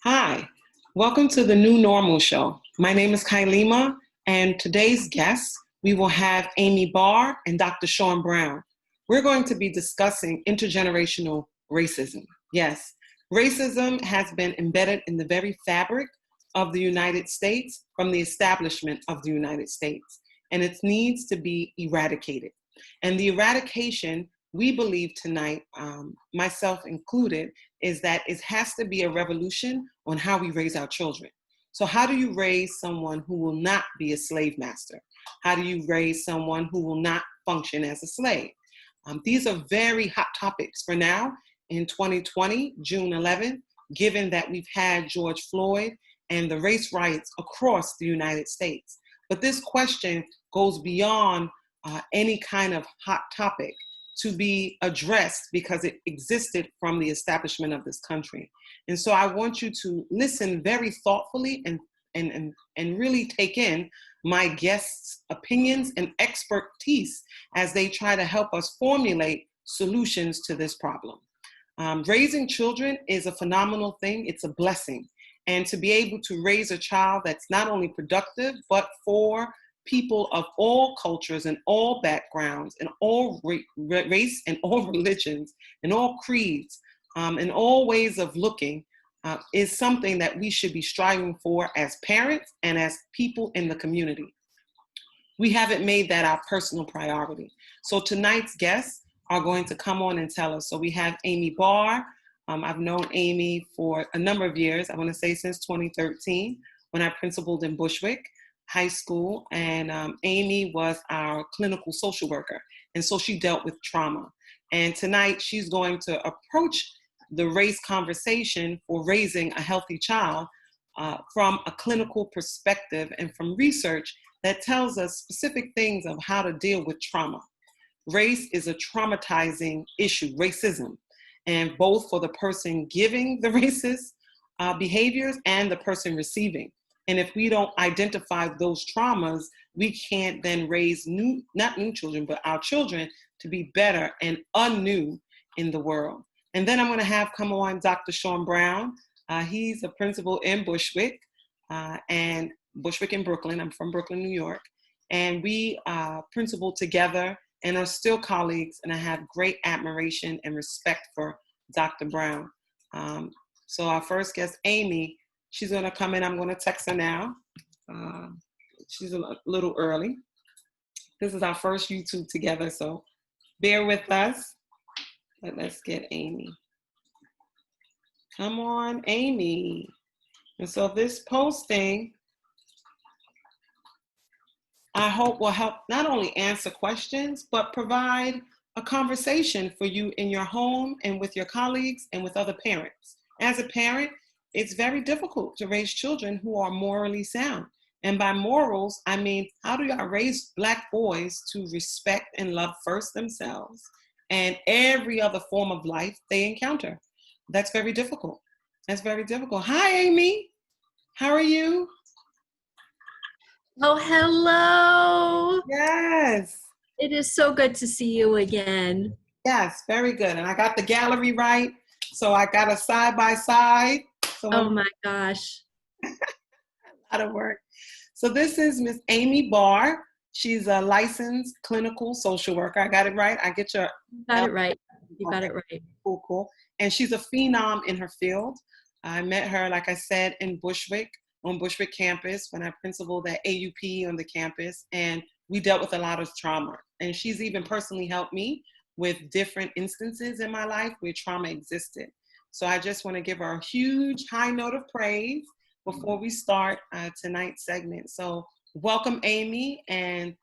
Hi, welcome to the New Normal Show. My name is Kylima, and today's guests, we will have Amy Barr and Dr. Sean Brown. We're going to be discussing intergenerational racism. Yes, racism has been embedded in the very fabric of the United States from the establishment of the United States, and it needs to be eradicated. And the eradication, we believe tonight, myself included, is that it has to be a revolution on how we raise our children. So how do you raise someone who will not be a slave master? How do you raise someone who will not function as a slave? These are very hot topics for now in 2020, June 11th, given that we've had George Floyd and the race riots across the United States. But this question goes beyond any kind of hot topic to be addressed because it existed from the establishment of this country. And so I want you to listen very thoughtfully and really take in my guests' opinions and expertise as they try to help us formulate solutions to this problem. Raising children is a phenomenal thing. It's a blessing. And to be able to raise a child that's not only productive, but for people of all cultures and all backgrounds and all race and all religions and all creeds and all ways of looking is something that we should be striving for as parents and as people in the community. We haven't made that our personal priority. So tonight's guests are going to come on and tell us. So we have Amy Barr. I've known Amy for a number of years. I want to say since 2013 when I principaled in Bushwick High School, and Amy was our clinical social worker, and so she dealt with trauma. And tonight she's going to approach the race conversation for raising a healthy child from a clinical perspective and from research that tells us specific things of how to deal with trauma. Race is a traumatizing issue, racism, and both for the person giving the racist behaviors and the person receiving. And if we don't identify those traumas, we can't then raise not new children, but our children to be better and anew in the world. And then I'm going to have come on Dr. Sean Brown. He's a principal in Bushwick and Bushwick in Brooklyn. I'm from Brooklyn, New York. And we principal together and are still colleagues. And I have great admiration and respect for Dr. Brown. So our first guest, Amy, she's going to come in. I'm going to text her now. She's a little early. This is our first YouTube together, so bear with us. But let's get Amy. Come on, Amy. And so this posting, I hope will help not only answer questions, but provide a conversation for you in your home and with your colleagues and with other parents. As a parent, it's very difficult to raise children who are morally sound. And by morals, I mean, how do I raise Black boys to respect and love first themselves and every other form of life they encounter? That's very difficult. That's very difficult. Hi, Amy. How are you? Oh, hello. Yes. It is so good to see you again. Yes, very good. And I got the gallery right. So I got a side by side. So oh my gosh. A lot of work. So this is Miss Amy Barr. She's a licensed clinical social worker. I got it right? I get your... You got it right. You got it right. Cool, cool. And she's a phenom in her field. I met her, like I said, in Bushwick, on Bushwick campus, when I principaled at AUP on the campus. And we dealt with a lot of trauma. And she's even personally helped me with different instances in my life where trauma existed. So I just want to give her a huge high note of praise before we start tonight's segment. So welcome, Amy. And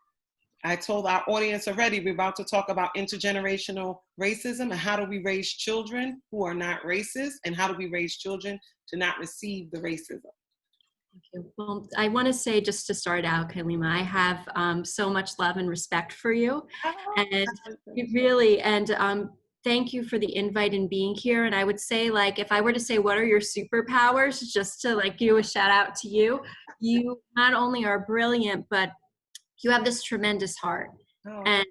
I told our audience already, we're about to talk about intergenerational racism and how do we raise children who are not racist and how do we raise children to not receive the racism. Thank you. Well, I want to say just to start out, Kylima, I have so much love and respect for you. And you really, thank you for the invite and being here. And I would say, like, if I were to say, what are your superpowers, just to like give a shout out to you, you not only are brilliant, but you have this tremendous heart. Oh. And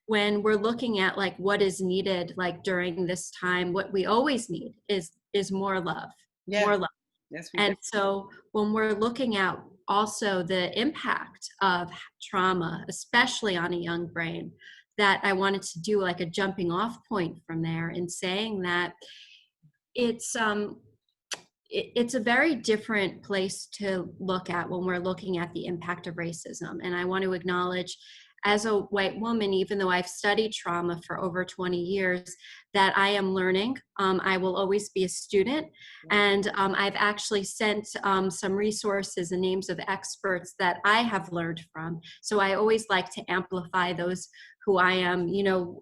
when we're looking at like what is needed, like during this time, what we always need is more love, more love. Yes, we do. And so when we're looking at also the impact of trauma, especially on a young brain, that I wanted to do like a jumping off point from there in saying that it's it's a very different place to look at when we're looking at the impact of racism. And I want to acknowledge, as a white woman, even though I've studied trauma for over 20 years, that I am learning. I will always be a student. And I've actually sent some resources and names of experts that I have learned from. So I always like to amplify those who I am,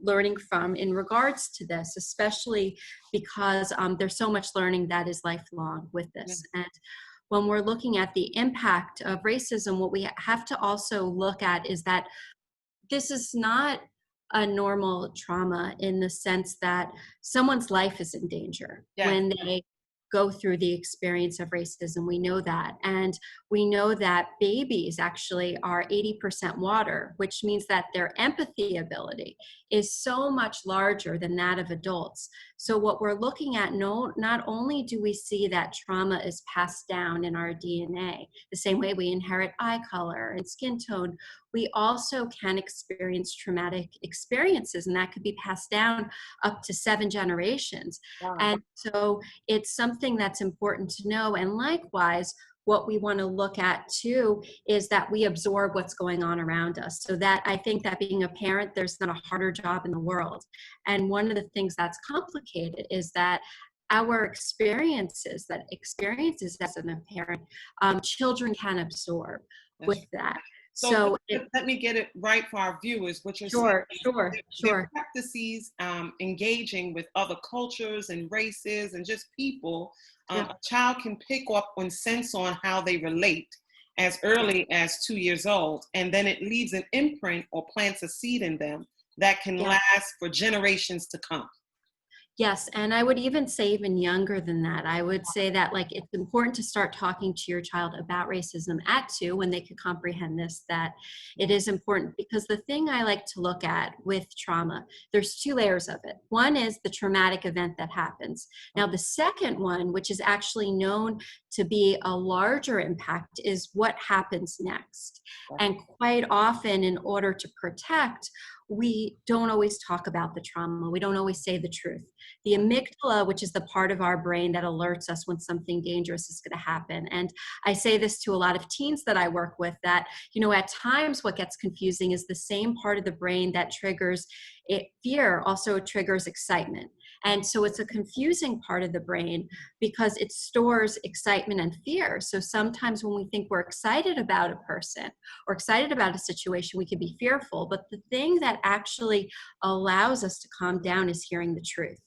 learning from in regards to this, especially because there's so much learning that is lifelong with this. Yeah. And when we're looking at the impact of racism, what we have to also look at is that this is not a normal trauma in the sense that someone's life is in danger when they go through the experience of racism. We know that. And we know that babies actually are 80% water, which means that their empathy ability is so much larger than that of adults. So what we're looking at, not only do we see that trauma is passed down in our DNA, the same way we inherit eye color and skin tone, we also can experience traumatic experiences, and that could be passed down up to 7 generations. Wow. And so it's something that's important to know. And likewise, what we want to look at too is that we absorb what's going on around us. So that I think that being a parent, there's not a harder job in the world. And one of the things that's complicated is that our experiences as a parent, children can absorb with that. So let me get it right for our viewers. What you're saying, sure. Practices engaging with other cultures and races and just people. A child can pick up and sense on how they relate as early as 2 years old, and then it leaves an imprint or plants a seed in them that can last for generations to come. Yes, and I would even say even younger than that. I would say that it's important to start talking to your child about racism at 2 when they could comprehend this, that it is important, because the thing I like to look at with trauma, there's 2 layers of it. One is the traumatic event that happens. Now, the second one, which is actually known to be a larger impact, is what happens next. And quite often, in order to protect, we don't always talk about the trauma. We don't always say the truth. The amygdala, which is the part of our brain that alerts us when something dangerous is going to happen. And I say this to a lot of teens that I work with, that, at times what gets confusing is the same part of the brain that triggers fear also triggers excitement. And so it's a confusing part of the brain because it stores excitement and fear. So sometimes when we think we're excited about a person or excited about a situation, we can be fearful. But the thing that actually allows us to calm down is hearing the truth.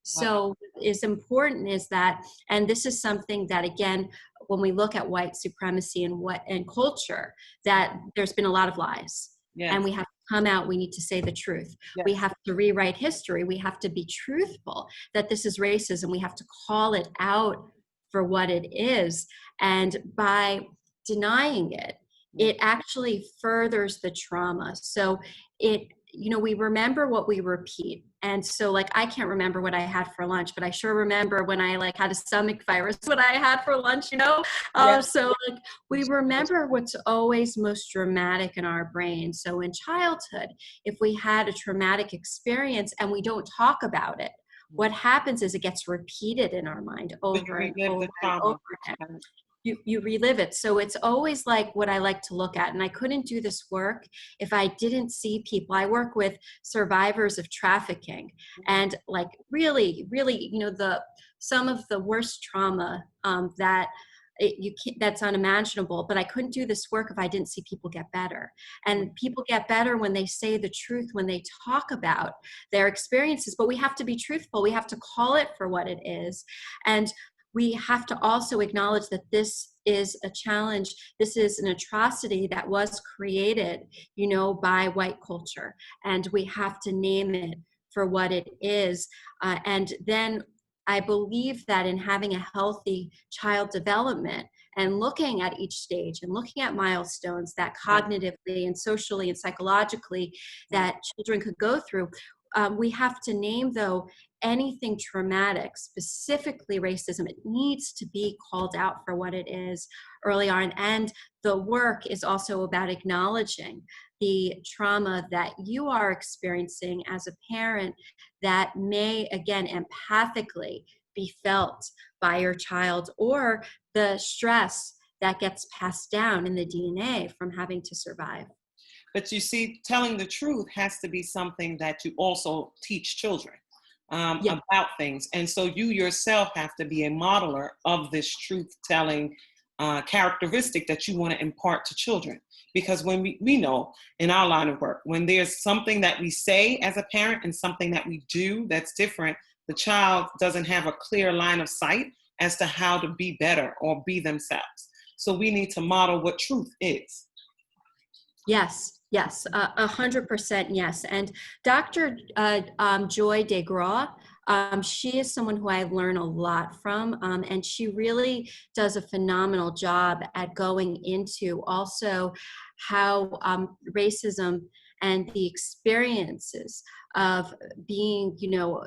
So is important is that, and this is something that, again, when we look at white supremacy and culture, that there's been a lot of lies. Yes. And we have to come out, we need to say the truth. Yes. We have to rewrite history. We have to be truthful that this is racism. We have to call it out for what it is. And by denying it, it actually furthers the trauma. So we remember what we repeat. And so I can't remember what I had for lunch, but I sure remember when I had a stomach virus, what I had for lunch, Yes. So we remember what's always most dramatic in our brain. So in childhood, if we had a traumatic experience and we don't talk about it, what happens is it gets repeated in our mind over and over and over again. You relive it. So it's always what I like to look at. And I couldn't do this work if I didn't see people. I work with survivors of trafficking and really, some of the worst trauma that's unimaginable. But I couldn't do this work if I didn't see people get better. And people get better when they say the truth, when they talk about their experiences. But we have to be truthful. We have to call it for what it is. And we have to also acknowledge that this is a challenge. This is an atrocity that was created, by white culture. And we have to name it for what it is. And then I believe that in having a healthy child development and looking at each stage and looking at milestones that cognitively and socially and psychologically that children could go through, we have to name, though, anything traumatic, specifically racism. It needs to be called out for what it is early on. And the work is also about acknowledging the trauma that you are experiencing as a parent that may, again, empathically be felt by your child, or the stress that gets passed down in the DNA from having to survive. But you see, telling the truth has to be something that you also teach children Yeah. about things. And so you yourself have to be a modeler of this truth-telling characteristic that you want to impart to children. Because when we know in our line of work, when there's something that we say as a parent and something that we do that's different, the child doesn't have a clear line of sight as to how to be better or be themselves. So we need to model what truth is. Yes, yes, 100% yes. And Dr. Joy DeGraw, she is someone who I learn a lot from, and she really does a phenomenal job at going into also how racism and the experiences of being,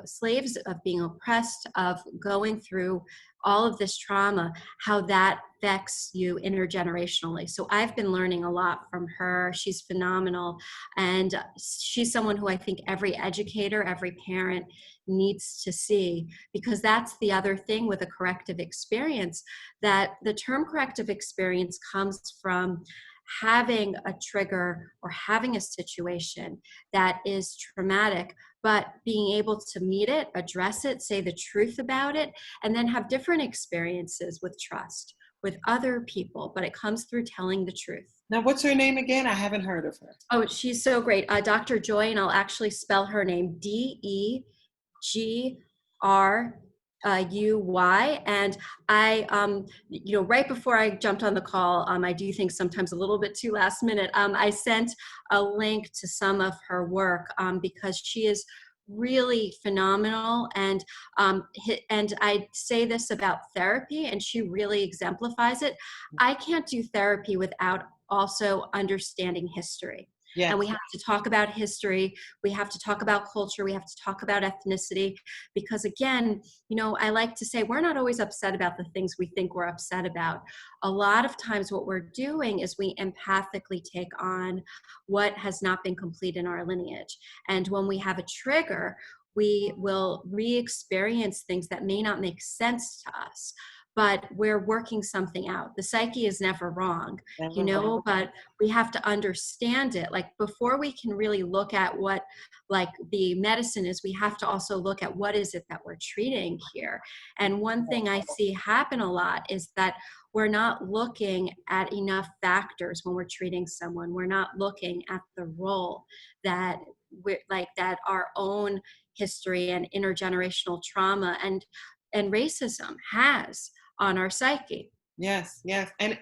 slaves, of being oppressed, of going through all of this trauma, how that affects you intergenerationally. So I've been learning a lot from her. She's phenomenal. And she's someone who I think every educator, every parent needs to see, because that's the other thing with a corrective experience, that the term corrective experience comes from having a trigger or having a situation that is traumatic, but being able to meet it, address it, say the truth about it, and then have different experiences with trust with other people. But it comes through telling the truth. Now, what's her name again? I haven't heard of her. Oh, she's so great. Dr. Joy, and I'll actually spell her name DEGRUY. And I, right before I jumped on the call, I do think sometimes a little bit too last minute, I sent a link to some of her work because she is really phenomenal. And I say this about therapy, and she really exemplifies it. I can't do therapy without also understanding history. Yes. And we have to talk about history. We have to talk about culture. We have to talk about ethnicity, because again, I like to say we're not always upset about the things we think we're upset about. A lot of times what we're doing is we empathically take on what has not been complete in our lineage. And when we have a trigger, we will re-experience things that may not make sense to us, but we're working something out. The psyche is never wrong, but we have to understand it. Like, before we can really look at what like the medicine is, we have to also look at what is it that we're treating here. And one thing I see happen a lot is that we're not looking at enough factors when we're treating someone. We're not looking at the role that that our own history and intergenerational trauma and racism has on our psyche. Yes, yes. And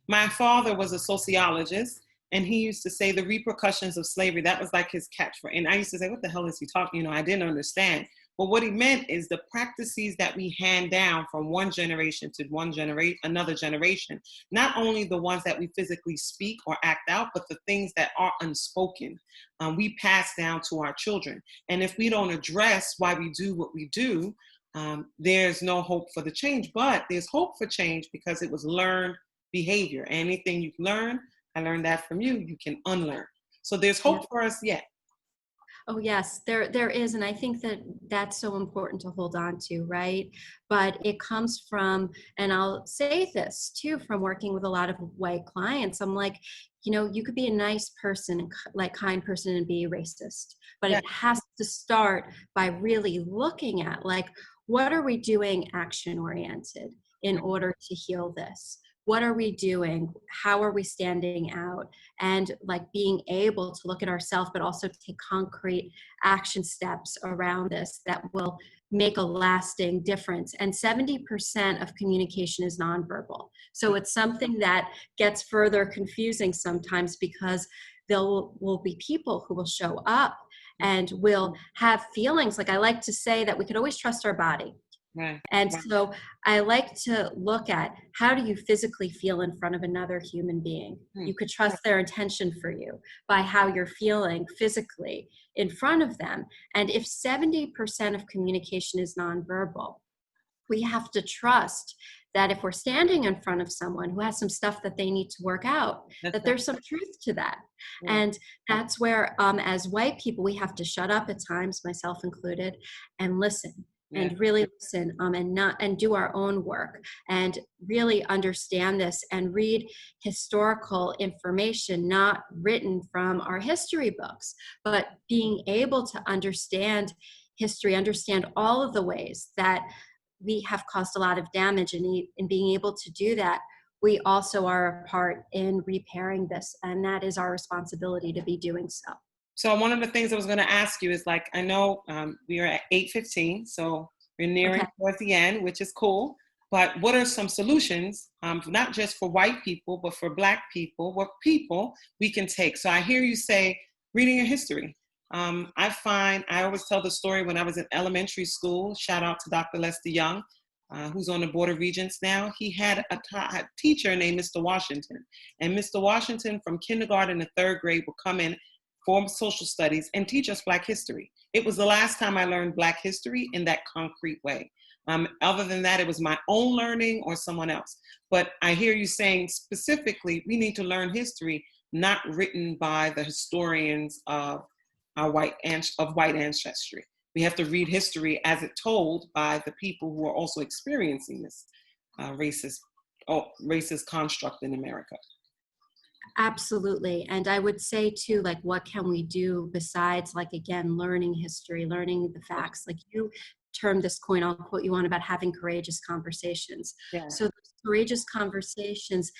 my father was a sociologist, and he used to say the repercussions of slavery, that was like his catchphrase. And I used to say, what the hell is he talking? I didn't understand. But what he meant is the practices that we hand down from one generation to another generation, not only the ones that we physically speak or act out, but the things that are unspoken, we pass down to our children. And if we don't address why we do what we do, there's no hope for the change. But there's hope for change because it was learned behavior. Anything you've learned, I learned that from you, you can unlearn. So there's hope for us yet. Oh yes, there is. And I think that that's so important to hold on to, right? But it comes from, and I'll say this too, from working with a lot of white clients, I'm like, you could be a nice person, like kind person, and be racist, but it has to start by really looking at, like, what are we doing action oriented in order to heal this? What are we doing? How are we standing out? And like being able to look at ourselves, but also take concrete action steps around this that will make a lasting difference. And 70% of communication is nonverbal. So it's something that gets further confusing sometimes, because there will be people who will show up and will have feelings. Like, I like to say that we could always trust our body. Right. And Right. so I like to look at, how do you physically feel in front of another human being? Hmm. You could trust their intention for you by how you're feeling physically in front of them. And if 70% of communication is nonverbal, we have to trust that if we're standing in front of someone who has some stuff that they need to work out, That's that there's some truth to that. right. And that's where, as white people, we have to shut up at times, myself included, and listen. Yeah. And really listen, and do our own work, and really understand this, and read historical information not written from our history books, but being able to understand history, understand all of the ways that we have caused a lot of damage, and in being able to do that, we also are a part in repairing this, and that is our responsibility to be doing so. So one of the things I was going to ask you is, like, I know we are at 8:15, so we're nearing Okay. towards the end, which is cool. But what are some solutions, not just for white people, but for Black people, what people we can take? So I hear you say reading your history. I always tell the story when I was in elementary school. Shout out to Dr. Lester Young, who's on the Board of Regents now. He had a teacher named Mr. Washington. And Mr. Washington, from kindergarten to third grade, would come in for social studies and teach us Black history. It was the last time I learned Black history in that concrete way. Other than that, it was my own learning or someone else. But I hear you saying specifically, we need to learn history not written by the historians of white ancestry. We have to read history as it told by the people who are also experiencing this racist construct in America. Absolutely. And I would say too, like, what can we do besides, like, again, learning history, learning the facts? Like, you termed this coin, I'll quote you on, about having courageous conversations. Yeah. So those courageous conversations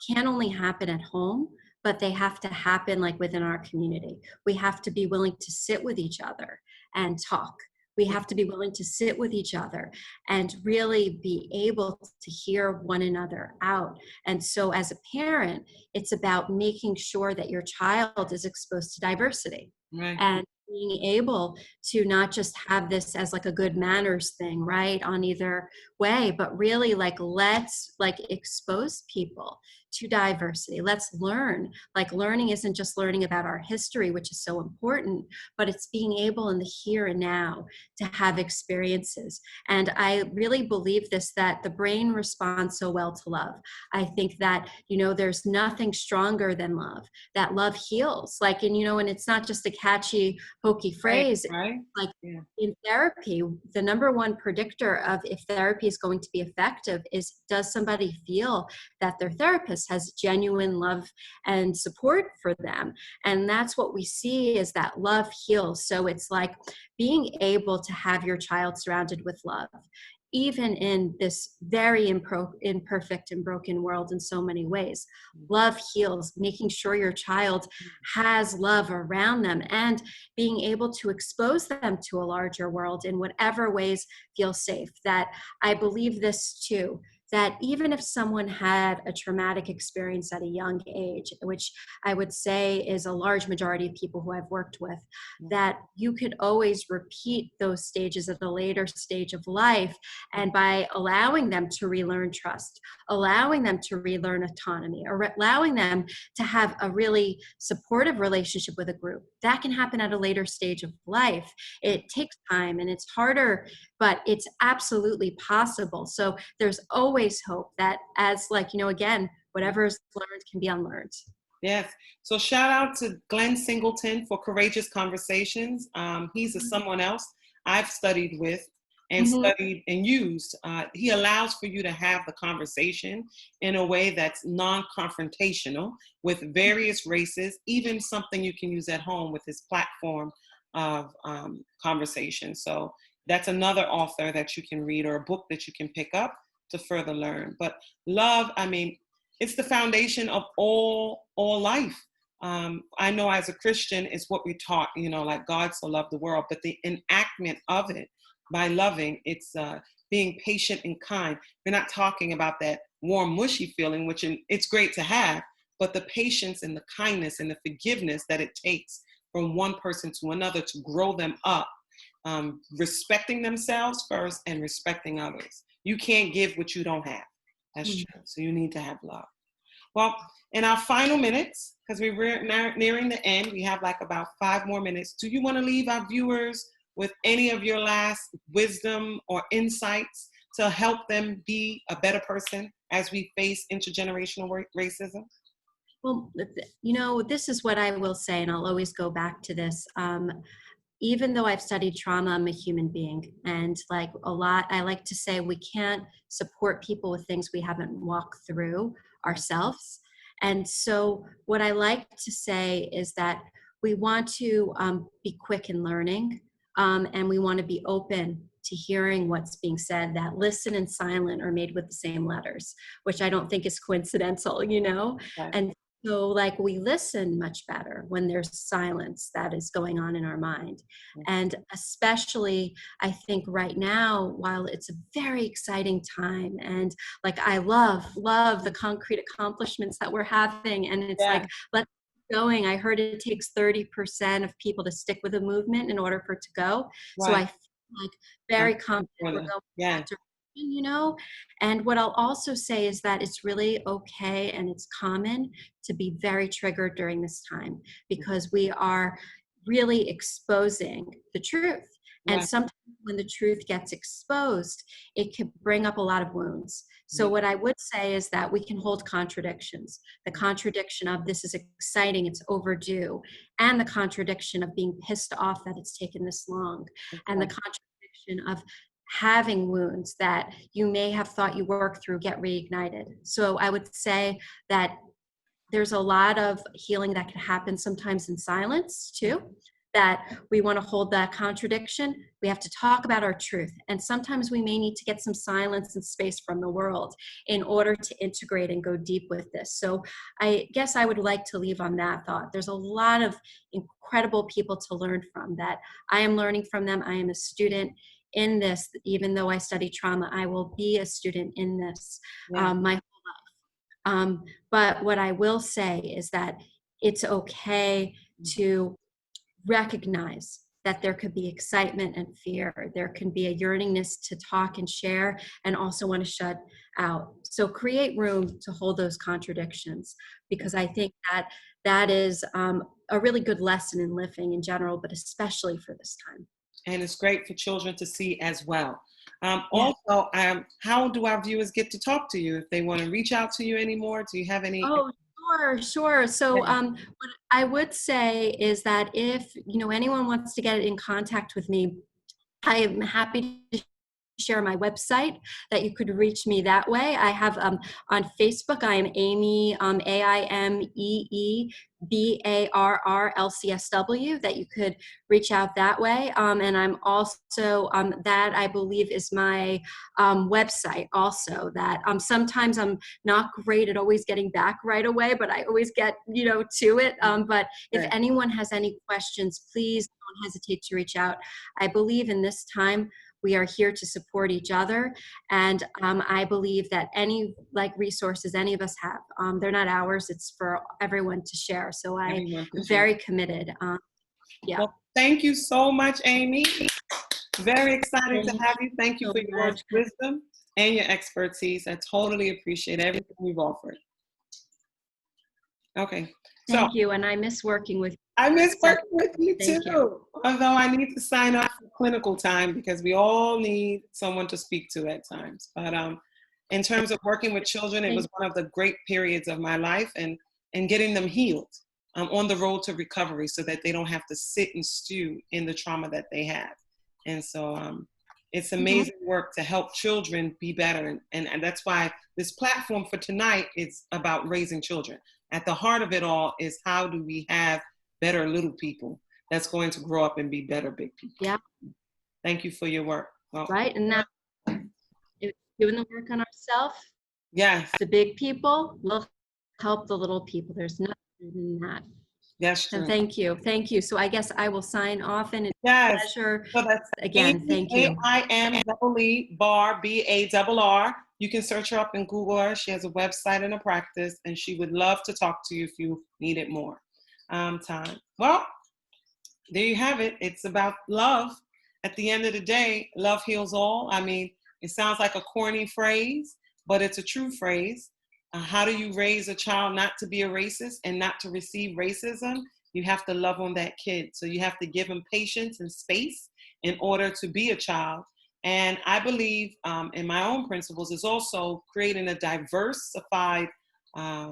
can only happen at home, but they have to happen, like, within our community. We have to be willing to sit with each other and talk. We have to be willing to sit with each other and really be able to hear one another out. And so as a parent, it's about making sure that your child is exposed to diversity, Right. and being able to not just have this as like a good manners thing, right, on either way, but really, like, let's, like, expose people to diversity. Let's learn. Like, learning isn't just learning about our history, which is so important, but it's being able in the here and now to have experiences. And I really believe this, that the brain responds so well to love. I think that, there's nothing stronger than love, that love heals. Like, and it's not just a catchy, hokey phrase. Right. Like, Yeah. in therapy, the number one predictor of if therapy is going to be effective is, does somebody feel that their therapist has genuine love and support for them? And that's what we see, is that love heals. So it's like being able to have your child surrounded with love, even in this very imperfect and broken world in so many ways. Love heals, making sure your child has love around them, and being able to expose them to a larger world in whatever ways feel safe. That I believe this too, that even if someone had a traumatic experience at a young age, which I would say is a large majority of people who I've worked with, that you could always repeat those stages at a later stage of life. And by allowing them to relearn trust, allowing them to relearn autonomy, or allowing them to have a really supportive relationship with a group, that can happen at a later stage of life. It takes time and it's harder, but it's absolutely possible. So there's always hope that, as, like, again, whatever is learned can be unlearned. Yes. So shout out to Glenn Singleton for Courageous Conversations. He's someone else I've studied with and studied and used. He allows for you to have the conversation in a way that's non-confrontational with various races, even something you can use at home with his platform of conversation. So that's another author that you can read, or a book that you can pick up to further learn. But love, I mean, it's the foundation of all life. I know as a Christian, it's what we taught, like God so loved the world, but the enactment of it by loving, it's being patient and kind. We're not talking about that warm, mushy feeling, which it's great to have, but the patience and the kindness and the forgiveness that it takes from one person to another to grow them up. respecting themselves first and respecting others. You can't give what you don't have. That's true. So you need to have love. Well, in our final minutes, because we're nearing the end, we have like about 5 more minutes. Do you want to leave our viewers with any of your last wisdom or insights to help them be a better person as we face intergenerational racism? Well, this is what I will say, and I'll always go back to this. Even though I've studied trauma, I'm a human being. And like a lot, I like to say we can't support people with things we haven't walked through ourselves. And so what I like to say is that we want to be quick in learning, and we want to be open to hearing what's being said. That listen and silent are made with the same letters, which I don't think is coincidental, Okay. And so like we listen much better when there's silence that is going on in our mind. And especially I think right now, while it's a very exciting time and like I love the concrete accomplishments that we're having, and it's like, let's keep going. I heard it takes 30% of people to stick with a movement in order for it to go. So I feel like very confident we're going in that direction, And what I'll also say is that it's really okay and it's common to be very triggered during this time because we are really exposing the truth. And sometimes when the truth gets exposed, it can bring up a lot of wounds. So what I would say is that we can hold contradictions. The contradiction of this is exciting, it's overdue, and the contradiction of being pissed off that it's taken this long, and the contradiction of having wounds that you may have thought you worked through get reignited. So I would say that there's a lot of healing that can happen sometimes in silence too, that we want to hold that contradiction. We have to talk about our truth. And sometimes we may need to get some silence and space from the world in order to integrate and go deep with this. So I guess I would like to leave on that thought. There's a lot of incredible people to learn from that. I am learning from them. I am a student in this. Even though I study trauma, I will be a student in this my whole life. But what I will say is that it's okay to recognize that there could be excitement and fear. There can be a yearningness to talk and share and also want to shut out. So create room to hold those contradictions, because I think that that is a really good lesson in living in general, but especially for this time. And it's great for children to see as well. Also, how do our viewers get to talk to you if they want to reach out to you anymore? Do you have any? Oh, sure. So what I would say is that if anyone wants to get in contact with me, I am happy to share my website, that you could reach me that way. I have on Facebook, I am Amy, AIMEEBARRLCSW, that you could reach out that way. And I'm also, that I believe is my website also, that sometimes I'm not great at always getting back right away, but I always get, to it. But if anyone has any questions, please don't hesitate to reach out. I believe in this time, we are here to support each other. And I believe that any resources any of us have, they're not ours, it's for everyone to share. So I'm very committed. Well, thank you so much, Amy. Very excited to have you. Thank you for your words of wisdom and your expertise. I totally appreciate everything you've offered. Okay. Thank you, and I miss working with you. I miss working with you too. Although I need to sign up for clinical time because we all need someone to speak to at times. But in terms of working with children, it was one of the great periods of my life, and getting them healed on the road to recovery so that they don't have to sit and stew in the trauma that they have. And so it's amazing work to help children be better. And that's why this platform for tonight is about raising children. At the heart of it all is, how do we have better little people that's going to grow up and be better big people? Yeah. Thank you for your work. Well, right. And now doing the work on ourselves. Yes. The big people will help the little people. There's nothing in that. Yes. And thank you. Thank you. So I guess I will sign off, and it's a pleasure. So that's again, thank you. AIMEEBARR, BARR. You can search her up and Google her. She has a website and a practice, and she would love to talk to you if you needed more time. Well, there you have it. It's about love. at the end of the day, love heals all. I mean, it sounds like a corny phrase, but it's a true phrase. How do you raise a child not to be a racist and not to receive racism? You have to love on that kid. So you have to give him patience and space in order to be a child. And I believe in my own principles is also creating a diversified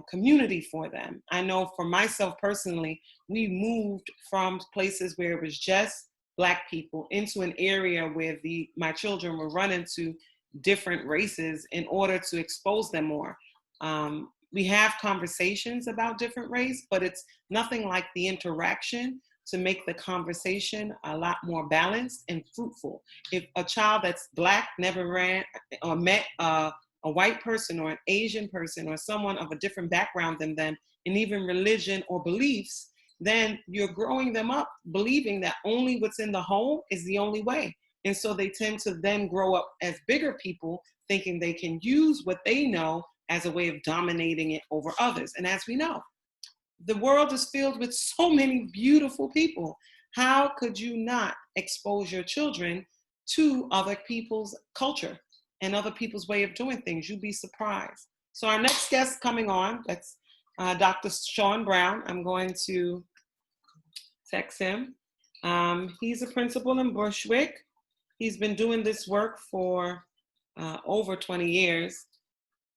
community for them. I know for myself personally, we moved from places where it was just Black people into an area where my children were running to different races in order to expose them more. We have conversations about different race, but it's nothing like the interaction to make the conversation a lot more balanced and fruitful. If a child that's Black never ran or met a white person or an Asian person or someone of a different background than them, and even religion or beliefs, then you're growing them up believing that only what's in the home is the only way. And so they tend to then grow up as bigger people, thinking they can use what they know as a way of dominating it over others. And as we know, the world is filled with so many beautiful people. How could you not expose your children to other people's culture and other people's way of doing things? You'd be surprised. So our next guest coming on, that's Dr. Sean Brown. I'm going to text him. He's a principal in Bushwick. He's been doing this work for over 20 years.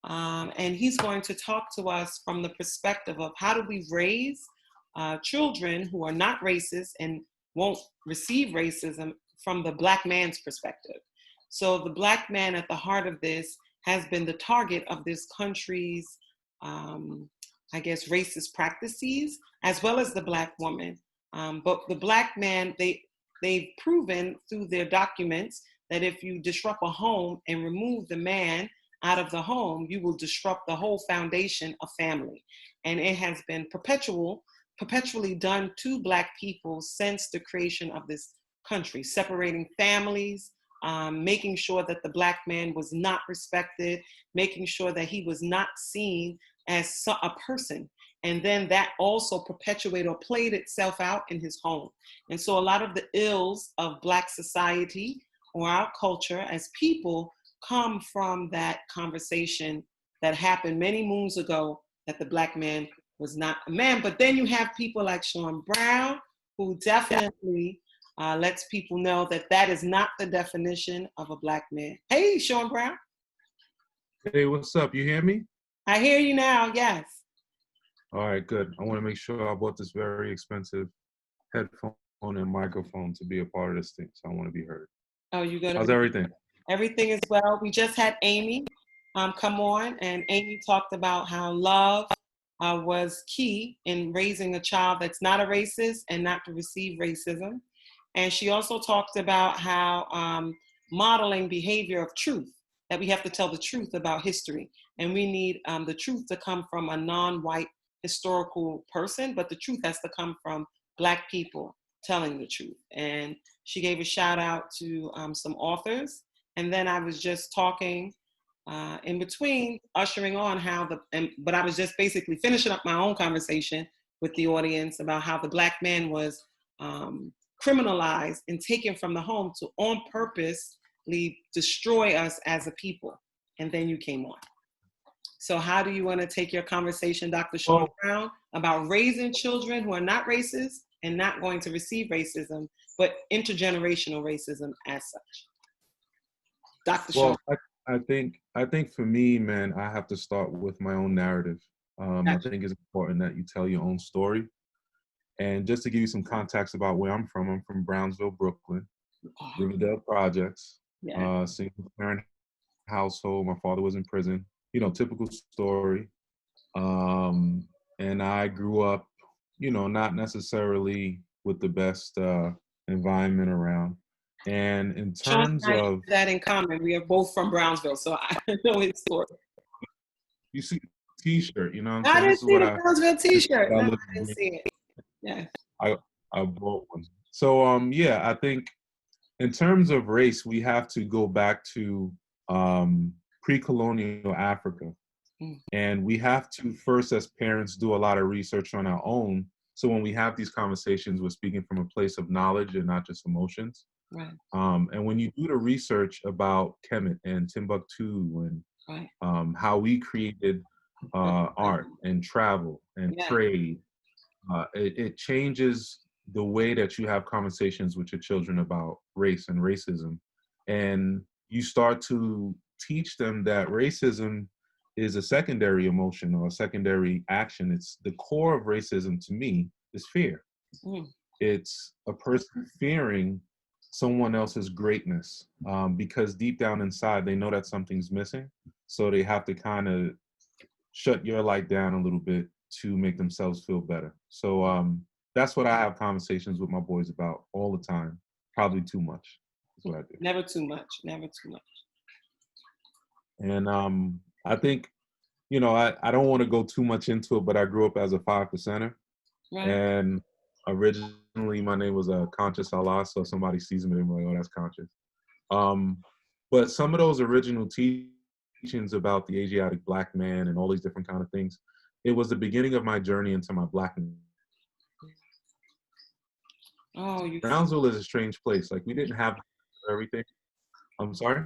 And he's going to talk to us from the perspective of how do we raise children who are not racist and won't receive racism from the Black man's perspective. So the Black man at the heart of this has been the target of this country's, I guess, racist practices, as well as the Black woman. But the Black man, they've proven through their documents that if you disrupt a home and remove the man out of the home, you will disrupt the whole foundation of family. And it has been perpetually done to Black people since the creation of this country, separating families, making sure that the Black man was not respected, making sure that he was not seen as a person. And then that also perpetuated or played itself out in his home. And so a lot of the ills of Black society or our culture as people come from that conversation that happened many moons ago, that the Black man was not a man. But then you have people like Sean Brown, who definitely lets people know that that is not the definition of a Black man. Hey, Sean Brown. Hey, what's up? You hear me? I hear you now, yes. All right, good. I want to make sure I bought this very expensive headphone and microphone to be a part of this thing, so I want to be heard. Oh, you got How's everything? Everything is well. We just had Amy come on, and Amy talked about how love was key in raising a child that's not a racist and not to receive racism. And she also talked about how modeling behavior of truth, that we have to tell the truth about history. And we need the truth to come from a non-white historical person, but the truth has to come from Black people telling the truth. And she gave a shout out to some authors. And then I was just talking in between, ushering on how but I was just basically finishing up my own conversation with the audience about how the Black man was criminalized and taken from the home to on purposely destroy us as a people. And then you came on. So how do you want to take your conversation, Dr. Sean Brown, about raising children who are not racist and not going to receive racism, but intergenerational racism as such? Dr. Sean. I think for me, man, I have to start with my own narrative. I think it's important that you tell your own story. And just to give you some context about where I'm from Brownsville, Brooklyn, Riverdale Projects, single parent household. My father was in prison, typical story. And I grew up, not necessarily with the best environment around. And in terms of that in common, we are both from Brownsville, so I know his story. You see the T-shirt, you know what I'm I saying? didn't see the Brownsville T-shirt. No, I didn't see it. Yeah. I bought one. So I think in terms of race, we have to go back to pre-colonial Africa. And we have to first, as parents, do a lot of research on our own. So when we have these conversations, we're speaking from a place of knowledge and not just emotions. Right. And when you do the research about Kemet and Timbuktu and Right. how we created art and travel and Yeah. trade, it changes the way that you have conversations with your children about race and racism. And you start to teach them that racism is a secondary emotion or a secondary action. It's the core of racism to me is fear. Mm. It's a person fearing someone else's greatness because deep down inside they know that something's missing. So they have to kind of shut your light down a little bit to make themselves feel better. So that's what I have conversations with my boys about all the time. Probably too much is what I do. Never too much. Never too much. And I think, you know, I don't want to go too much into it, but I grew up as a 5%er. Right. And originally my name was Conscious Allah. So if somebody sees me, they're like, oh, that's Conscious. But some of those original teachings about the Asiatic black man and all these different kind of things, it was the beginning of my journey into my blackness. Oh, Brownsville is a strange place. Like we didn't have everything. I'm sorry?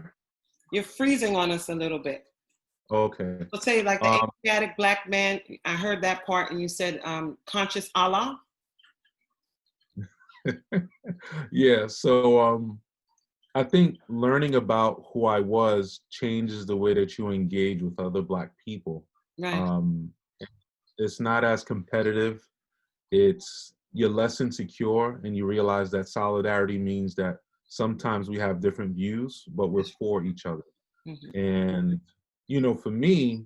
you're freezing on us a little bit. Okay. So say like the Asiatic black man, I heard that part and you said conscious Allah. Yeah, so I think learning about who I was changes the way that you engage with other black people. Right. It's not as competitive. You're less insecure, and you realize that solidarity means that sometimes we have different views, but we're for each other. Mm-hmm. And, you know, for me,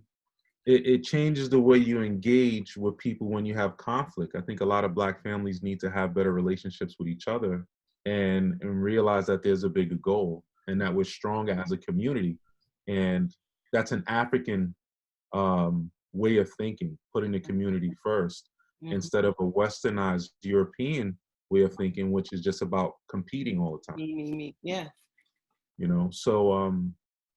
it changes the way you engage with people when you have conflict. I think a lot of black families need to have better relationships with each other and realize that there's a bigger goal and that we're strong as a community. And that's an African way of thinking, putting the community first, Mm-hmm. instead of a westernized European way of thinking, which is just about competing all the time. Me. Yeah. You know, so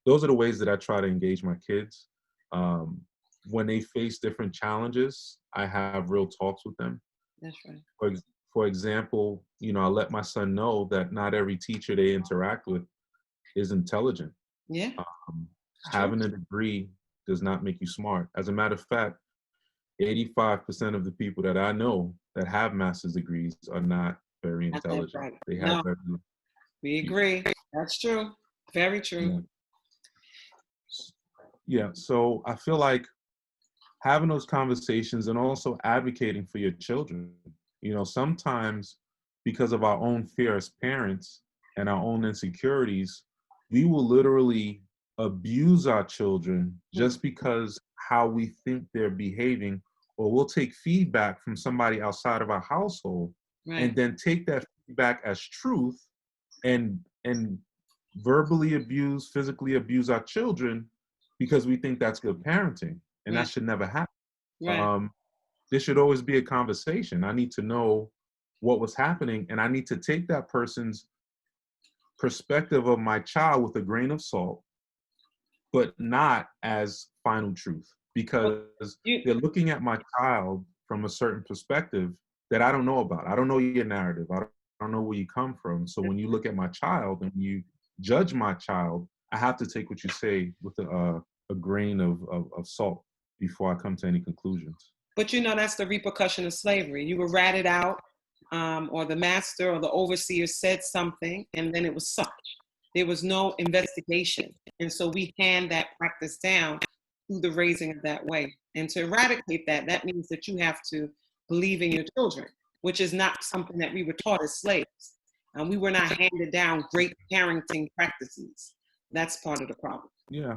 those are the ways that I try to engage my kids. When they face different challenges, I have real talks with them. That's right. For example, you know, I let my son know that not every teacher they interact with is intelligent. Yeah. Having a degree does not make you smart. As a matter of fact, 85% of the people that I know that have master's degrees are not very intelligent. Right. They have we agree. That's true. Very true. Yeah. So I feel like having those conversations and also advocating for your children. You know, sometimes because of our own fear as parents and our own insecurities, we will literally abuse our children just because how we think they're behaving, or we'll take feedback from somebody outside of our household and then take that feedback as truth and verbally abuse, physically abuse our children because we think that's good parenting. And that should never happen. Right. There should always be a conversation. I need to know what was happening, and I need to take that person's perspective of my child with a grain of salt, but not as final truth, because they're looking at my child from a certain perspective that I don't know about. I don't know your narrative. I don't know where you come from. So when you look at my child and you judge my child, I have to take what you say with a grain of salt before I come to any conclusions. But you know, that's the repercussion of slavery. You were ratted out, or the master or the overseer said something, and then it was such. There was no investigation. And so we hand that practice down through the raising of that way. And to eradicate that, that means that you have to believe in your children, which is not something that we were taught as slaves. We were not handed down great parenting practices. That's part of the problem. Yeah.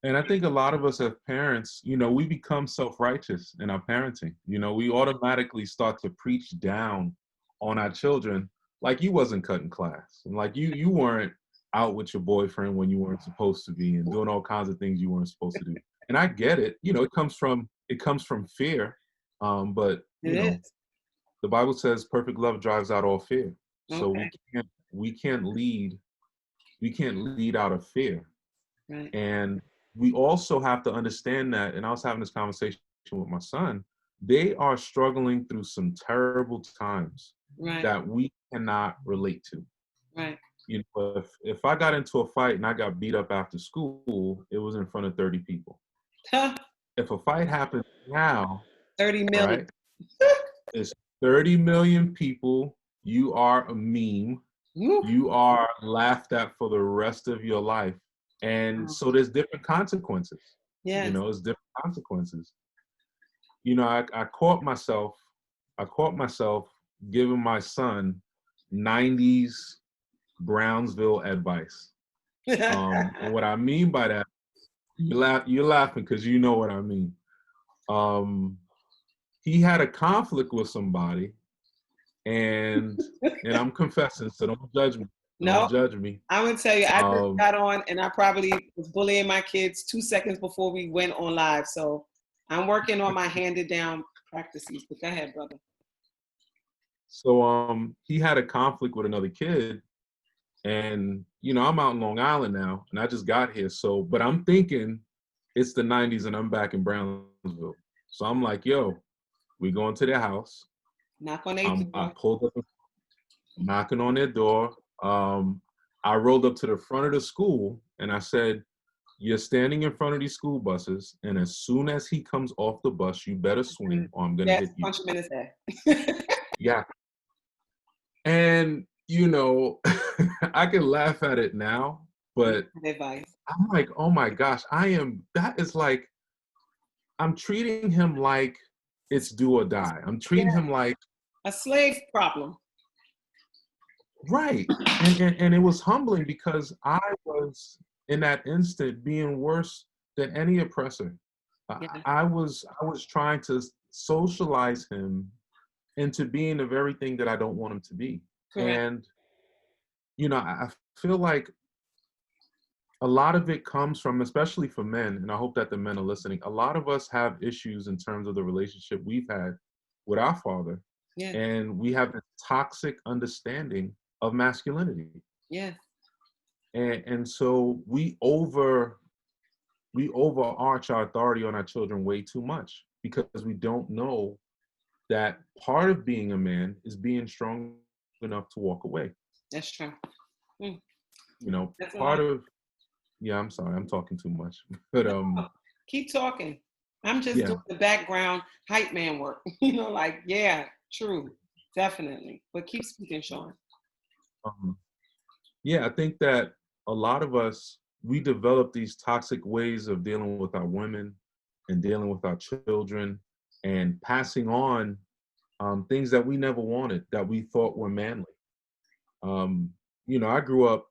And I think a lot of us as parents, you know, we become self-righteous in our parenting. You know, we automatically start to preach down on our children like you wasn't cutting class. And like you weren't out with your boyfriend when you weren't supposed to be and doing all kinds of things you weren't supposed to do. And I get it. You know, it comes from fear. But you know, the Bible says perfect love drives out all fear. So we can't lead out of fear. Right. And we also have to understand that, and I was having this conversation with my son, they are struggling through some terrible times. Right. that we cannot relate to. Right. You know, if I got into a fight and I got beat up after school, it was in front of 30 people. If a fight happens now, 30 million. right, it's 30 million people. You are a meme. Woo. You are laughed at for the rest of your life. And so there's different consequences. Yes. You know, there's different consequences. You know, I caught myself giving my son 90s Brownsville advice. And what I mean by that, you're laughing because you know what I mean. He had a conflict with somebody, and I'm confessing, so don't judge me. Don't judge me. I'm gonna tell you, I just got on and I probably was bullying my kids 2 seconds before we went on live. So I'm working on my handed down practices. But go ahead, brother. So he had a conflict with another kid, and you know, I'm out in Long Island now, and I just got here. So, but I'm thinking it's the 90s and I'm back in Brownsville. So I'm like, yo, we going to their house. Knock on their door. I pulled up, knocking on their door. I rolled up to the front of the school and I said, you're standing in front of these school buses, and as soon as he comes off the bus, you better swing or I'm gonna hit you. Punch him in his head. Yeah. And you know, I can laugh at it now, but I'm like, oh my gosh, that is like, I'm treating him like it's do or die. I'm treating him like a slave problem. Right. And it was humbling because I was in that instant being worse than any oppressor. I was trying to socialize him into being the very thing that I don't want him to be. Correct. And you know, I feel like a lot of it comes from, especially for men, and I hope that the men are listening, a lot of us have issues in terms of the relationship we've had with our father. Yeah. And we have a toxic understanding of masculinity. Yeah. And so we overarch our authority on our children way too much because we don't know that part of being a man is being strong enough to walk away. That's true. You know, I'm sorry, I'm talking too much. But keep talking. I'm just doing the background hype man work. You know, like, yeah, true, definitely. But keep speaking, Sean. Yeah, I think that a lot of us, we develop these toxic ways of dealing with our women and dealing with our children and passing on things that we never wanted, that we thought were manly. You know, I grew up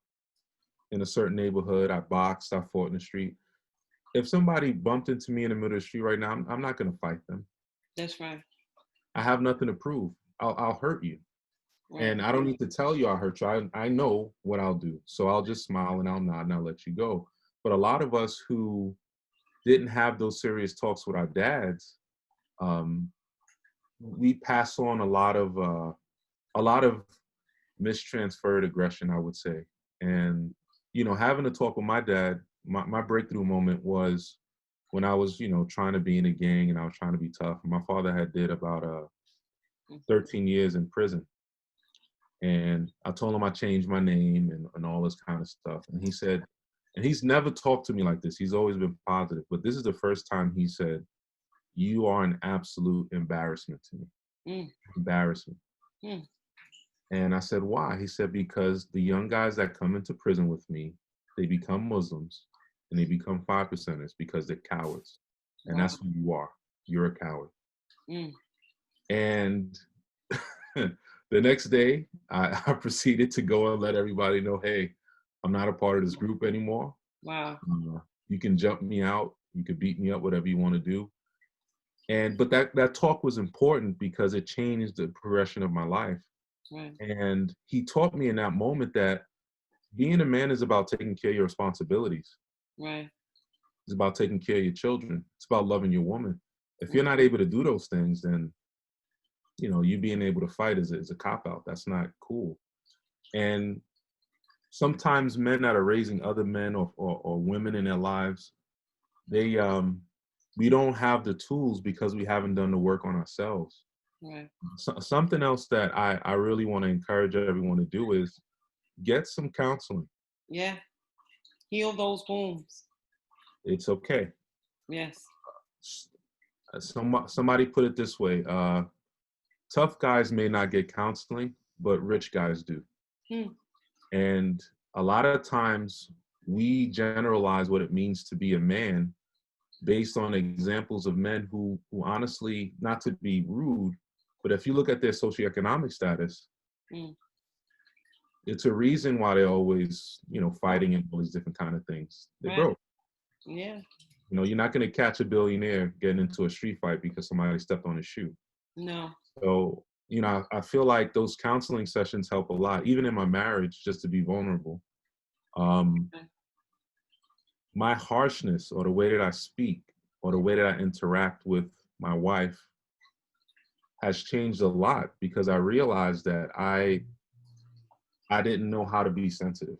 in a certain neighborhood. I boxed, I fought in the street. If somebody bumped into me in the middle of the street right now, I'm not going to fight them. That's right. I have nothing to prove. I'll hurt you. Right. And I don't need to tell you I'll hurt you. I know what I'll do. So I'll just smile and I'll nod and I'll let you go. But a lot of us who didn't have those serious talks with our dads, we pass on a lot of mistransferred aggression, I would say. And, you know, having a talk with my dad, my breakthrough moment was when I was, you know, trying to be in a gang and I was trying to be tough. My father had did about 13 years in prison. And I told him I changed my name and all this kind of stuff. And he said, and he's never talked to me like this. He's always been positive. But this is the first time he said, you are an absolute embarrassment to me. Embarrassment. And I said, why? He said, because the young guys that come into prison with me, they become Muslims and they become 5%ers because they're cowards. And that's who you are. You're a coward. And the next day, I proceeded to go and let everybody know, hey, I'm not a part of this group anymore. Wow. You can jump me out. You can beat me up, whatever you want to do. But that talk was important because it changed the progression of my life. Right. And he taught me in that moment that being a man is about taking care of your responsibilities. Right. It's about taking care of your children. It's about loving your woman. If you're not able to do those things, then, you know, you being able to fight is a cop-out. That's not cool. And sometimes men that are raising other men or women in their lives, we don't have the tools because we haven't done the work on ourselves. Right. So, something else that I really want to encourage everyone to do is get some counseling. Yeah. Heal those wounds. It's okay. Yes. Somebody put it this way: tough guys may not get counseling, but rich guys do. Hmm. And a lot of times we generalize what it means to be a man based on examples of men who honestly, not to be rude, but if you look at their socioeconomic status, Hmm. it's a reason why they're always, fighting and all these different kind of things. They Right. broke. Yeah. You're not going to catch a billionaire getting into a street fight because somebody stepped on his shoe. No. So, I feel like those counseling sessions help a lot, even in my marriage, just to be vulnerable. Okay. My harshness or the way that I speak or the way that I interact with my wife has changed a lot because I realized that I didn't know how to be sensitive.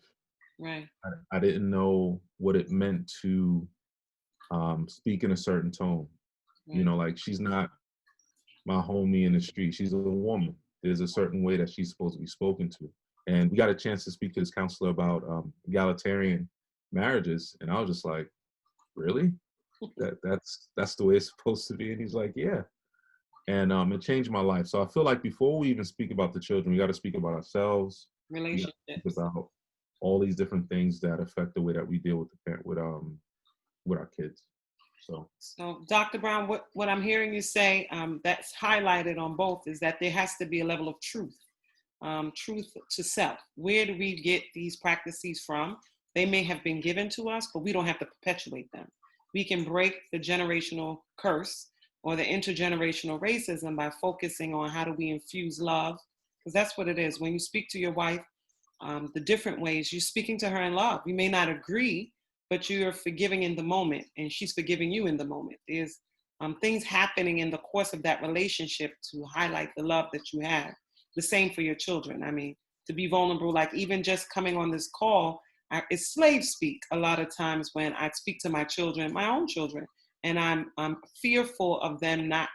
Right. I didn't know what it meant to speak in a certain tone. Right. Like she's not my homie in the street. She's a woman. There's a certain way that she's supposed to be spoken to. And we got a chance to speak to this counselor about egalitarian marriages, and I was just like, really? That's the way it's supposed to be? And he's like, yeah. And it changed my life. So I feel like before we even speak about the children, we got to speak about ourselves. We got to speak Relationships. about all these different things that affect the way that we deal with the parent with our kids. So, Dr. Brown, what I'm hearing you say that's highlighted on both is that there has to be a level of truth, truth to self. Where do we get these practices from? They may have been given to us, but we don't have to perpetuate them. We can break the generational curse or the intergenerational racism by focusing on how do we infuse love, because that's what it is. When you speak to your wife, the different ways you're speaking to her in love. You may not agree, but you're forgiving in the moment, and she's forgiving you in the moment. There's things happening in the course of that relationship to highlight the love that you have. The same for your children. I mean, to be vulnerable, like even just coming on this call, it's slave speak a lot of times when I speak to my children, my own children, and I'm fearful of them not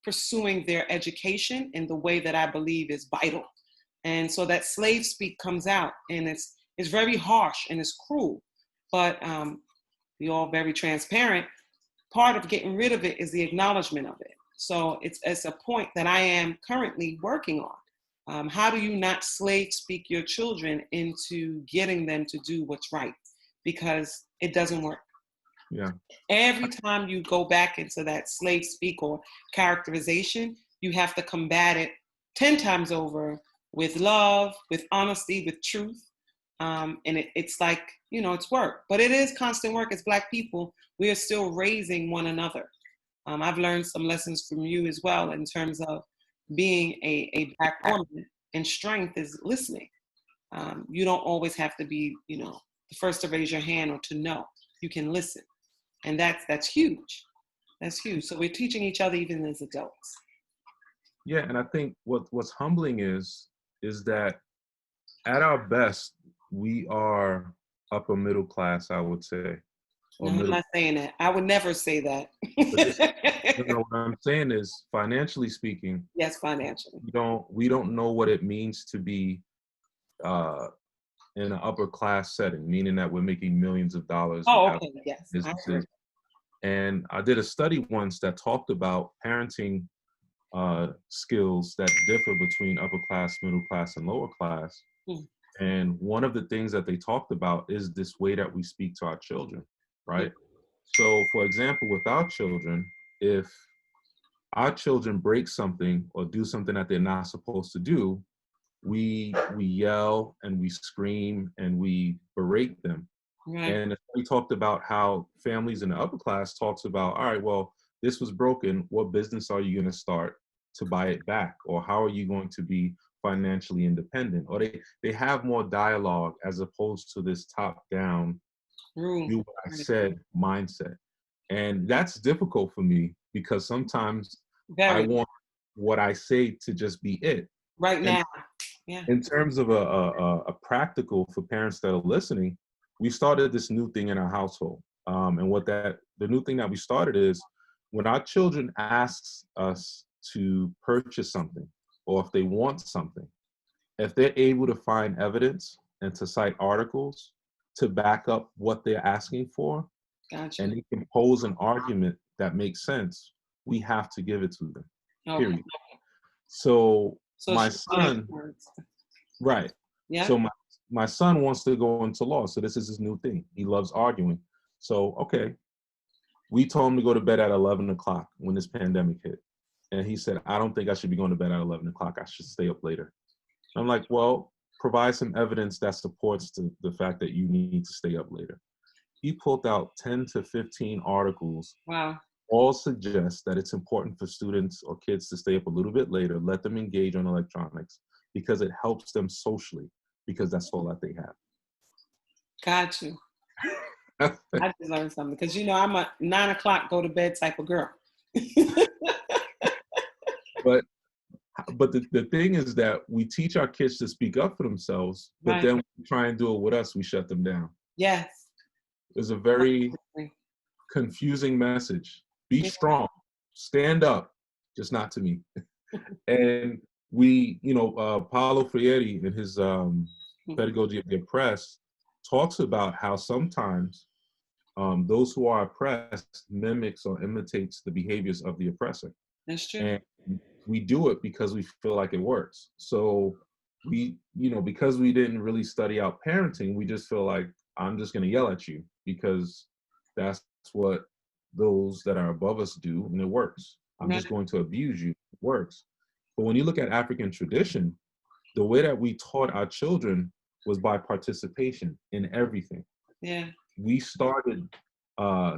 pursuing their education in the way that I believe is vital. And so that slave speak comes out, and it's very harsh and it's cruel, but we all very transparent. Part of getting rid of it is the acknowledgement of it. So it's a point that I am currently working on. How do you not slave speak your children into getting them to do what's right? Because it doesn't work. Yeah. Every time you go back into that slave speak or characterization, you have to combat it 10 times over with love, with honesty, with truth. And it's like, it's work, but it is constant work. As Black people, we are still raising one another. I've learned some lessons from you as well in terms of being a Black woman, and strength is listening. You don't always have to be, the first to raise your hand or to know. You can listen. And that's huge. That's huge. So we're teaching each other even as adults. Yeah, and I think what's humbling is that at our best, we are upper middle class, I would say. No, Or I'm middle. not saying that. I would never say that. But what I'm saying is, financially speaking, Yes, financially. we don't know what it means to be in an upper class setting, meaning that we're making millions of dollars. We Oh, have okay. Yes, I agree. businesses. And I did a study once that talked about parenting skills that differ between upper class, middle class, and lower class. Hmm. And one of the things that they talked about is this way that we speak to our children, right? So, for example, with our children, if our children break something or do something that they're not supposed to do, we yell and we scream and we berate them. Right. And we talked about how families in the upper class talks about, all right, well, this was broken. What business are you going to start to buy it back? Or how are you going to be financially independent? Or they have more dialogue as opposed to this top down, do what I said mindset. And that's difficult for me because sometimes I want what I say to just be it. Right And now. Yeah. in terms of a practical for parents that are listening, we started this new thing in our household. And the new thing that we started is when our children asks us to purchase something or if they want something, if they're able to find evidence and to cite articles to back up what they're asking for, Gotcha. and they can pose an argument that makes sense, we have to give it to them, period. So my son, right. Yeah. So my son wants to go into law. So this is his new thing. He loves arguing. So, okay. We told him to go to bed at 11 o'clock when this pandemic hit. And he said, I don't think I should be going to bed at 11 o'clock. I should stay up later. I'm like, well, provide some evidence that supports the fact that you need to stay up later. He pulled out 10 to 15 articles. Wow. All suggest that it's important for students or kids to stay up a little bit later, let them engage on electronics because it helps them socially, because that's all that they have. Got you. I just learned something because, you know, I'm a 9 o'clock go to bed type of girl. But the thing is that we teach our kids to speak up for themselves, but Right. then when we try and do it with us, we shut them down. Yes. It's a very confusing message. Be strong, stand up, just not to me. And we, you know, Paulo Freire in his Pedagogy of the Oppressed talks about how sometimes those who are oppressed mimics or imitates the behaviors of the oppressor. That's true. And we do it because we feel like it works. So we, you know, because we didn't really study out parenting, we just feel like I'm just going to yell at you because that's what those that are above us do, and it works. I'm just going to abuse you. It works. But when you look at African tradition, the way that we taught our children was by participation in everything. Yeah. We started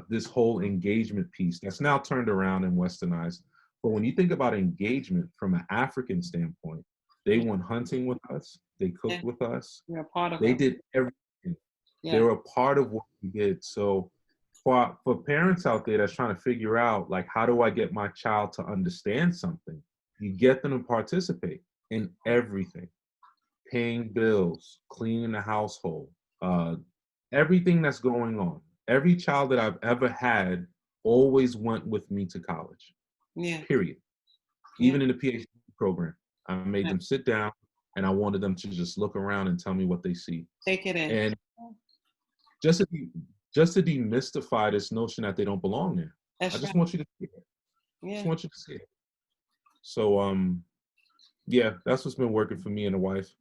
this whole engagement piece that's now turned around and westernized. But when you think about engagement from an African standpoint, they went hunting with us, they cooked with us, You're a part of they it. did everything. Yeah. They were a part of what we did. So for parents out there that's trying to figure out, like, how do I get my child to understand something? You get them to participate in everything. Paying bills, cleaning the household, everything that's going on. Every child that I've ever had always went with me to college. Yeah. Period. Even in the PhD program, I made them sit down and I wanted them to just look around and tell me what they see. Take it in. And just to demystify this notion that they don't belong there. That's I just right. want you to see it. Yeah. Just want you to see it. So yeah, that's what's been working for me and the wife.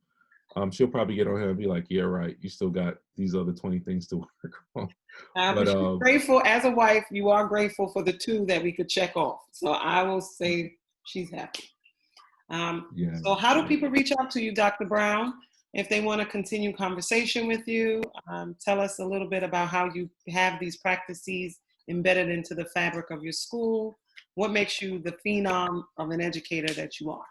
She'll probably get on here and be like, yeah, right, you still got these other 20 things to work on. But she's grateful as a wife. You are grateful for the 2 that we could check off. So I will say she's happy. Yeah. So how do people reach out to you, Dr. Brown, if they want to continue conversation with you? Tell us a little bit about how you have these practices embedded into the fabric of your school. What makes you the phenom of an educator that you are?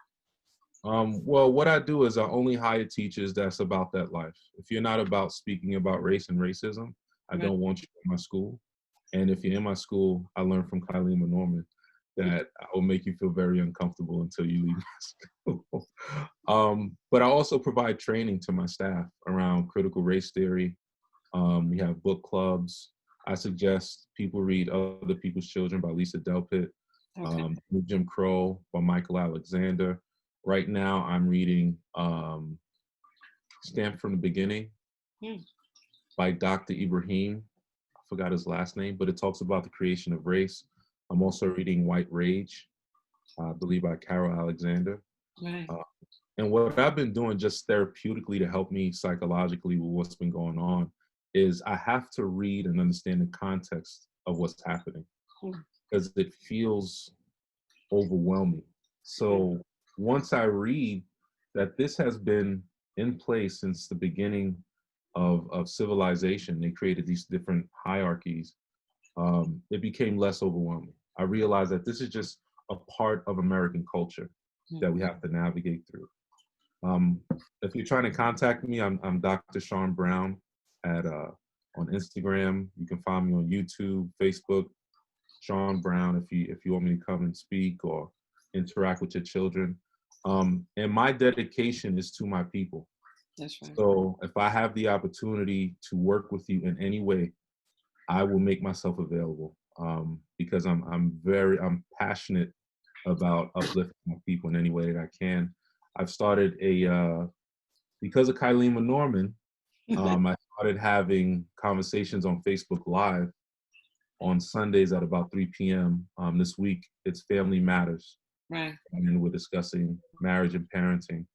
Well, what I do is I only hire teachers that's about that life. If you're not about speaking about race and racism, I don't want you in my school. And if you're in my school, I learned from Kylima Norman that I will make you feel very uncomfortable until you leave my school. But I also provide training to my staff around critical race theory. We have book clubs. I suggest people read Other People's Children by Lisa Delpit, Jim Crow by Michael Alexander. Right now, I'm reading Stamped from the Beginning by Dr. Ibrahim. I forgot his last name, but it talks about the creation of race. I'm also reading White Rage, I believe by Carol Alexander. Right. And what I've been doing just therapeutically to help me psychologically with what's been going on is I have to read and understand the context of what's happening because it feels overwhelming. So once I read that this has been in place since the beginning of civilization, they created these different hierarchies, it became less overwhelming. I realized that this is just a part of American culture that we have to navigate through. If you're trying to contact me, I'm Dr. Sean Brown on Instagram. You can find me on YouTube, Facebook, Sean Brown, if you want me to come and speak or interact with your children. And my dedication is to my people. That's right. So if I have the opportunity to work with you in any way, I will make myself available because I'm passionate about uplifting my people in any way that I can. I've started because of Kylema Norman, I started having conversations on Facebook Live on Sundays at about 3 p.m. This week, it's Family Matters. Right. And we're discussing marriage and parenting.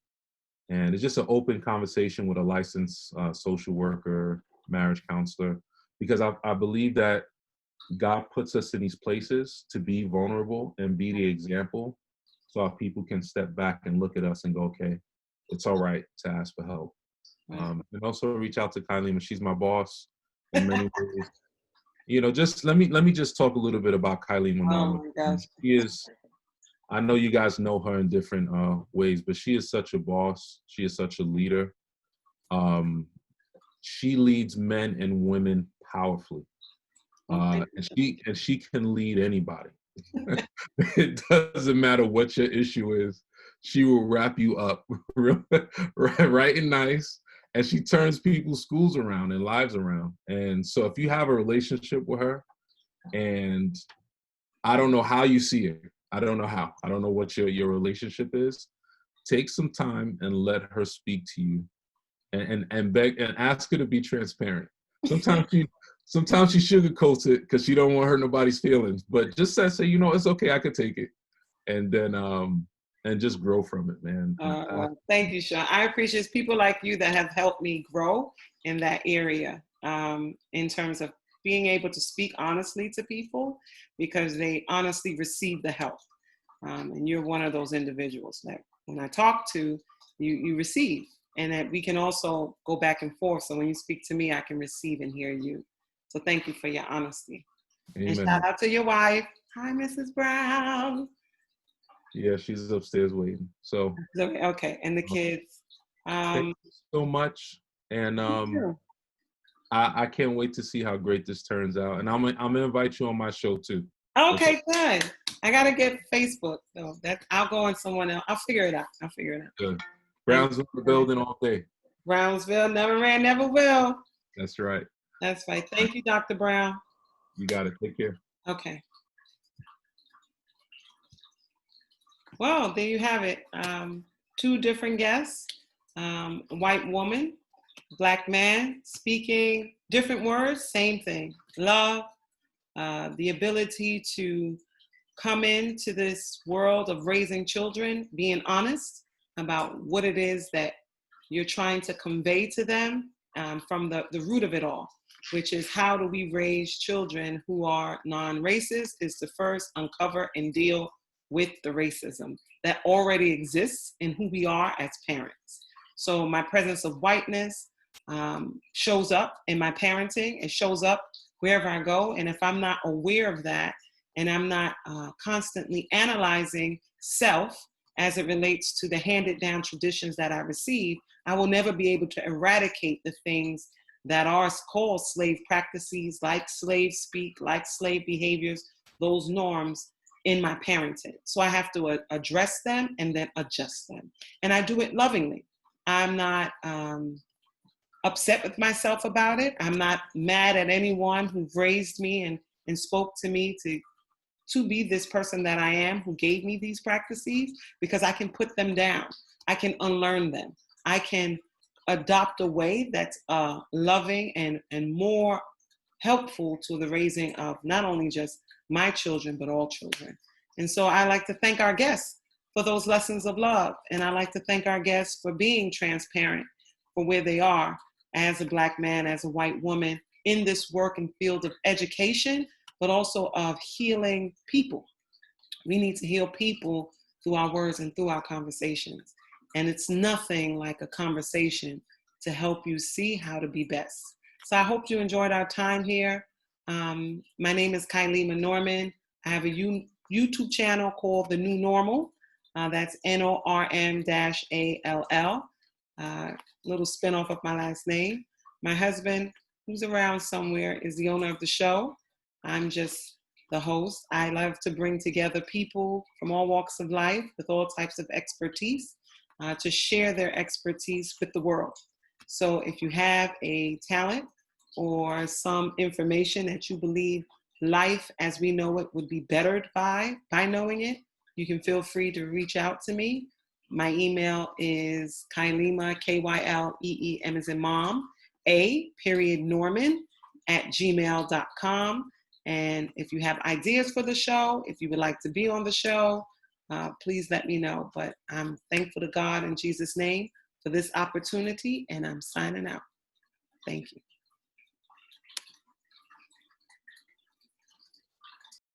And it's just an open conversation with a licensed social worker, marriage counselor, because I believe that God puts us in these places to be vulnerable and be the example so our people can step back and look at us and go, okay, it's all right to ask for help. And also reach out to Kylema. She's my boss in many ways. You know, just let me just talk a little bit about Kylema Norman. Oh my gosh. She is, I know you guys know her in different ways, but she is such a boss. She is such a leader. She leads men and women powerfully. And she can lead anybody. It doesn't matter what your issue is. She will wrap you up right and nice. And she turns people's schools around and lives around. And so if you have a relationship with her, and I don't know how you see it, I don't know how. I don't know what your relationship is. Take some time and let her speak to you, and beg and ask her to be transparent. Sometimes she sugarcoats it because she don't want to hurt nobody's feelings. But just say, you know, it's okay, I could take it, and then and just grow from it, man. Well, thank you, Sean. I appreciate people like you that have helped me grow in that area, in terms of being able to speak honestly to people because they honestly receive the help. And you're one of those individuals that when I talk to, you receive, and that we can also go back and forth. So when you speak to me, I can receive and hear you. So thank you for your honesty. Amen. And shout out to your wife. Hi, Mrs. Brown. Yeah, she's upstairs waiting. So okay, and the kids. Thank you so much, and I can't wait to see how great this turns out. And I'm gonna invite you on my show too. Okay, good. I gotta get Facebook though. I'll go on someone else. I'll figure it out. Good. Brownsville building all day. Brownsville never ran, never will. That's right. That's right. Thank you, Dr. Brown. You got it. Take care. Okay. Well, there you have it. Two different guests. A white woman, Black man, speaking different words, same thing. Love, the ability to come into this world of raising children, being honest about what it is that you're trying to convey to them, from the root of it all, which is how do we raise children who are non-racist, is to first uncover and deal with the racism that already exists in who we are as parents. So my presence of whiteness shows up in my parenting. It shows up wherever I go. And if I'm not aware of that, and I'm not constantly analyzing self as it relates to the handed down traditions that I receive, I will never be able to eradicate the things that are called slave practices, like slave speak, like slave behaviors, those norms in my parenting. So I have to address them and then adjust them. And I do it lovingly. I'm not upset with myself about it. I'm not mad at anyone who raised me and spoke to me to be this person that I am, who gave me these practices, because I can put them down. I can unlearn them. I can adopt a way that's loving and more helpful to the raising of not only just my children, but all children. And so I like to thank our guests for those lessons of love. And I like to thank our guests for being transparent for where they are as a Black man, as a white woman in this work and field of education, but also of healing people. We need to heal people through our words and through our conversations. And it's nothing like a conversation to help you see how to be best. So I hope you enjoyed our time here. My name is Kylema Norman. I have a YouTube channel called The New Normal. That's NORM-ALL. Little spinoff of my last name. My husband, who's around somewhere, is the owner of the show. I'm just the host. I love to bring together people from all walks of life with all types of expertise to share their expertise with the world. So if you have a talent or some information that you believe life as we know it would be bettered by knowing it, you can feel free to reach out to me. My email is Kylema, K-Y-L-E-E-M as in mom, Norman @gmail.com. And if you have ideas for the show, if you would like to be on the show, please let me know. But I'm thankful to God in Jesus' name for this opportunity, and I'm signing out. Thank you.